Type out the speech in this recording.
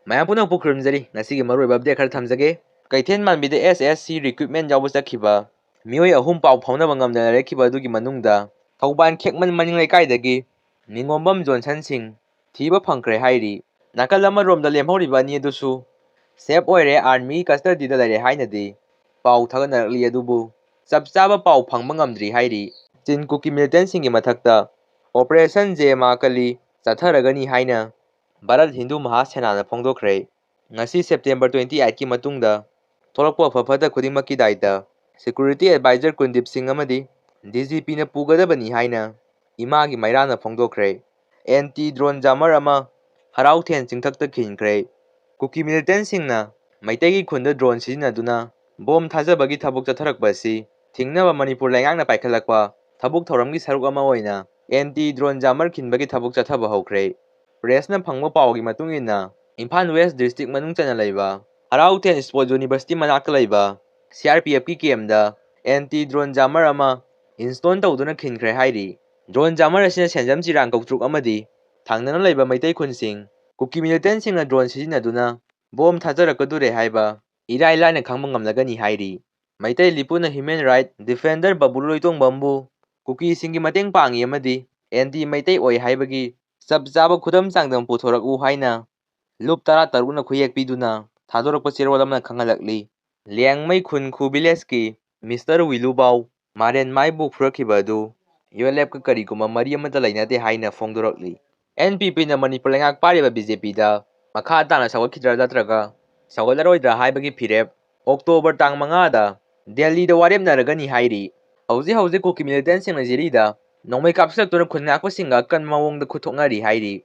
ꯃꯌꯥꯝ ꯄꯨꯝꯅꯃꯛꯄꯨ ꯈꯨꯔꯨꯝꯖꯔꯤ ꯉꯁꯤꯒꯤ ꯃꯔꯨꯑꯣꯏꯕ ꯑꯞꯗꯦꯠ ꯈꯔ ꯊꯝꯖꯒꯦ ꯀꯩꯊꯦꯜ ꯃꯥꯟꯕꯤꯗ SSC ꯔꯤꯀ꯭ꯔꯨꯏꯠꯃꯦꯟ ꯌꯥꯎꯕ ꯆꯠꯈꯤꯕ ꯃꯤꯑꯣꯏ 3 ꯄꯥꯎ ꯐꯥꯎꯅꯕ ꯉꯝꯗꯅ ꯂꯩꯔꯛꯈꯤꯕ ꯑꯗꯨꯒꯤ ꯃꯅꯨꯡꯗ ꯊꯧꯕꯥꯜ ꯈꯦꯛꯃꯟ ꯃꯅꯤꯡ ꯂꯩꯀꯥꯏꯗꯒꯤ ꯅꯤꯡꯉꯣꯝꯕꯝ ꯖꯣꯟꯁꯟ ꯁꯤꯡ ꯊꯤꯕ ꯐꯪꯈ꯭ꯔꯦ ꯍꯥꯏꯔꯤ ꯅꯥꯀꯜ ꯑꯃꯔꯣꯝꯗ ꯂꯦꯝꯍꯧꯔꯤꯕ ꯑꯅꯤ ꯑꯗꯨꯁꯨ ꯁꯦꯞ ꯑꯣꯏꯔꯦ ꯑꯥꯔꯃꯤ ꯀꯁꯇꯗꯤꯗ ꯂꯩꯔꯦ ꯍꯥꯏꯅꯗꯤ ꯄꯥꯎ ꯊꯥꯒꯠꯅꯔꯛꯂꯤ ꯑꯗꯨꯕꯨ ꯆꯞ ꯆꯥꯕ ꯄꯥꯎ ꯐꯪꯕ ꯉꯝꯗ꯭ꯔꯤ ꯍꯥꯏꯔꯤ ꯆꯤꯟ ꯀꯨꯀꯤ ꯃꯤꯂꯤꯇꯦꯟꯁꯤꯡꯒꯤ ꯃꯊꯛꯇ ꯑꯣꯄꯔꯦꯁꯟ ꯖꯦ ꯃꯥꯀꯂꯤ ꯆꯠꯊꯔꯒꯅꯤ ꯍꯥꯏꯅ ꯚꯥꯔꯠ ꯍꯤꯟꯗꯨ ꯃꯍꯥꯁꯦꯅꯥꯅ ꯐꯣꯡꯗꯣꯛꯈ꯭ꯔꯦ ꯉꯁꯤ ꯁꯦꯞꯇꯦꯝꯕꯔ 28ꯀꯤ ꯃꯇꯨꯡꯗ ꯊꯣꯛꯂꯛꯄ ꯑꯐ ꯐꯠꯇ ꯈꯨꯗꯤꯡꯃꯛꯀꯤ ꯗꯥꯏꯇ ꯁꯦꯀ꯭ꯌꯨꯔꯤꯇꯤ ꯑꯦꯗꯚꯥꯏꯖꯔ ꯀꯨꯟꯗꯤꯞ ꯁꯤꯡ ꯑꯃꯗꯤ DGPꯅ ꯄꯨꯒꯗꯕꯅꯤ ꯍꯥꯏꯅ ꯏꯃꯥꯒꯤ ꯃꯩꯔꯥꯅ ꯐꯣꯡꯗꯣꯛꯈ꯭ꯔꯦ ꯑꯦꯟꯇꯤ ꯗ꯭ꯔꯣꯟ ꯖꯥꯃꯔ ꯑꯃ ꯍꯔꯥꯎꯊꯦꯟ ꯆꯤꯡꯊꯛꯇ ꯈꯤꯟꯈ꯭ꯔꯦ ꯀꯨꯀꯤ ꯃꯤꯂꯤꯇꯦꯟꯁꯤꯡꯅ ꯃꯩꯇꯩꯒꯤ ꯈꯨꯟꯗ ꯗ꯭ꯔꯣꯟ ꯁꯤꯖꯤꯟꯅꯗꯨꯅ ꯕꯣꯝ ꯊꯥꯖꯕꯒꯤ ꯊꯕꯛ ꯆꯠꯊꯔꯛꯄ ꯑꯁꯤ ꯊꯤꯡꯅꯕ ꯃꯅꯤꯄꯨꯔ ꯂꯩꯉꯥꯛꯅ ꯄꯥꯏꯈꯠꯂꯛꯄ ꯊꯕꯛ ꯊꯧꯔꯝꯒꯤ ꯁꯔꯨꯛ ꯑꯃ ꯑꯣꯏꯅ ꯑꯦꯟꯇꯤ ꯗ꯭ꯔꯣꯟ ꯖꯥꯃꯔ ꯈꯤꯟꯕꯒꯤ ꯊꯕꯛ ꯆꯠꯊꯕ ꯍꯧꯈ꯭ꯔꯦ ꯄ꯭ꯔꯦꯁꯅ ꯐꯪꯕ ꯄꯥꯎꯒꯤ ꯃꯇꯨꯡ ꯏꯟꯅ ꯏꯝꯐꯥꯜ ꯋꯦꯁ ꯗꯤꯁꯇ꯭ꯔꯤꯛ ꯃꯅꯨꯡ ꯆꯟꯅ ꯂꯩꯕ ꯍꯔꯥꯎꯊꯦꯟ ꯁ꯭ꯄꯣꯔꯠ ꯌꯨꯅꯤꯚꯔꯁꯤꯇꯤ ꯃꯅꯥꯛꯇ ꯂꯩꯕ CRPFꯀꯤ ꯀꯦꯝꯗ ꯑꯦꯟꯇꯤ ꯗ꯭ꯔꯣꯟ ꯖꯥꯃꯔ ꯑꯃ ꯏꯟꯁꯇꯣꯜ ꯇꯧꯗꯨꯅ ꯈꯤꯟꯈ꯭ꯔꯦ ꯍꯥꯏꯔꯤ ꯗ꯭ꯔꯣꯟ ꯖꯥꯃꯔ ꯑꯁꯤꯅ ꯁꯦꯟꯖꯝ ꯆꯤꯔꯥꯡ ꯀꯧꯇ꯭ꯔꯨꯛ ꯑꯃꯗꯤ ꯊꯪꯅꯅ ꯂꯩꯕ ꯃꯩꯇꯩ ꯈꯨꯟꯁꯤꯡ ꯀꯨꯀꯤ ꯃꯤꯂꯤꯇꯦꯟꯁꯤꯡꯅ ꯗ꯭ꯔꯣꯟ ꯁꯤꯖꯤꯟꯅꯗꯨꯅ ꯕꯣꯝ ꯊꯥꯖꯔꯛꯀꯗꯣꯔꯦ ꯍꯥꯏꯕ ꯏꯔꯥꯏ ꯂꯥꯏꯅ ꯈꯪꯕ ꯉꯝꯂꯒꯅꯤ ꯍꯥꯏꯔꯤ ꯃꯩꯇꯩ ꯂꯤꯄꯨꯅ ꯍ꯭ꯌꯨꯃꯦꯟ ꯔꯥꯏꯠ ꯗꯤꯐꯦꯟꯗꯔ ꯕꯕꯨꯂꯨ ꯂꯣꯏꯇꯣꯡꯕꯝꯕꯨ ꯀꯨꯀꯤꯁꯤꯡꯒꯤ ꯃꯇꯦꯡ ꯄꯥꯡꯉꯤ ꯑꯃꯗꯤ ꯑꯦꯟꯇꯤ ꯃꯩꯇꯩ ꯑꯣꯏ ꯍꯥꯏꯕꯒꯤ ꯆꯞ ꯆꯥꯕ ꯈꯨꯗꯝ ꯆꯥꯡꯗꯝ ꯄꯨꯊꯣꯔꯛꯎ ꯍꯥꯏꯅ ꯂꯨꯞ 13ꯅ ꯈꯨꯌꯦꯛ ꯄꯤꯗꯨꯅ ꯊꯥꯗꯣꯔꯛꯄ ꯆꯦꯔꯣꯜ ꯑꯃꯅ ꯈꯪꯍꯜꯂꯛꯂꯤ ꯂꯤꯌꯥꯡꯃꯩ ꯈꯨꯟ ꯈꯨ ꯚꯤꯂꯦꯖꯀꯤ ꯃꯤꯁꯇꯔ ꯋꯤꯂꯨꯕꯥꯎ ꯃꯥꯔꯦꯟ ꯃꯥꯏꯕꯨ ꯐꯨꯔꯛꯈꯤꯕ ꯑꯗꯨ ULFꯀ ꯀꯔꯤꯒꯨꯝꯕ ꯃꯔꯤ ꯑꯃꯠꯇ ꯂꯩꯅꯗꯦ ꯍꯥꯏꯅ ꯐꯣꯡꯗꯣꯔꯛꯂꯤ NPPꯅ ꯃꯅꯤꯄꯨꯔ ꯂꯩꯉꯥꯛ ꯄꯥꯏꯔꯤꯕ BJPꯗ ꯃꯈꯥ ꯇꯥꯅ ꯁꯧꯒꯠꯈꯤꯗ꯭ꯔꯥ ꯅꯠꯇ꯭ꯔꯒ ꯁꯧꯒꯠꯂꯔꯣꯏꯗ꯭ꯔꯥ ꯍꯥꯏꯕꯒꯤ ꯐꯤꯔꯦꯞ ꯑꯣꯛꯇꯣꯕꯔ ꯇꯥꯡ 5ꯗ ꯗꯦꯜꯂꯤꯗ ꯋꯥꯔꯦꯞꯅꯔꯒꯅꯤ ꯍꯥꯏꯔꯤ ꯍꯧꯖꯤꯛ ꯀꯨꯀꯤ ꯃꯤꯂꯤꯇꯦꯟꯁꯤꯡꯅ ꯖꯤꯔꯤꯗ ꯅꯣꯡꯃꯩ ꯀꯥꯞꯁꯤꯜꯂꯛꯇꯨꯅ ꯈꯨꯟ ꯉꯥꯛꯄꯁꯤꯡꯒ ꯑꯀꯟꯕ ꯃꯑꯣꯡꯗ ꯈꯨꯠꯊꯣꯛꯅꯔꯤ ꯍꯥꯏꯔꯤ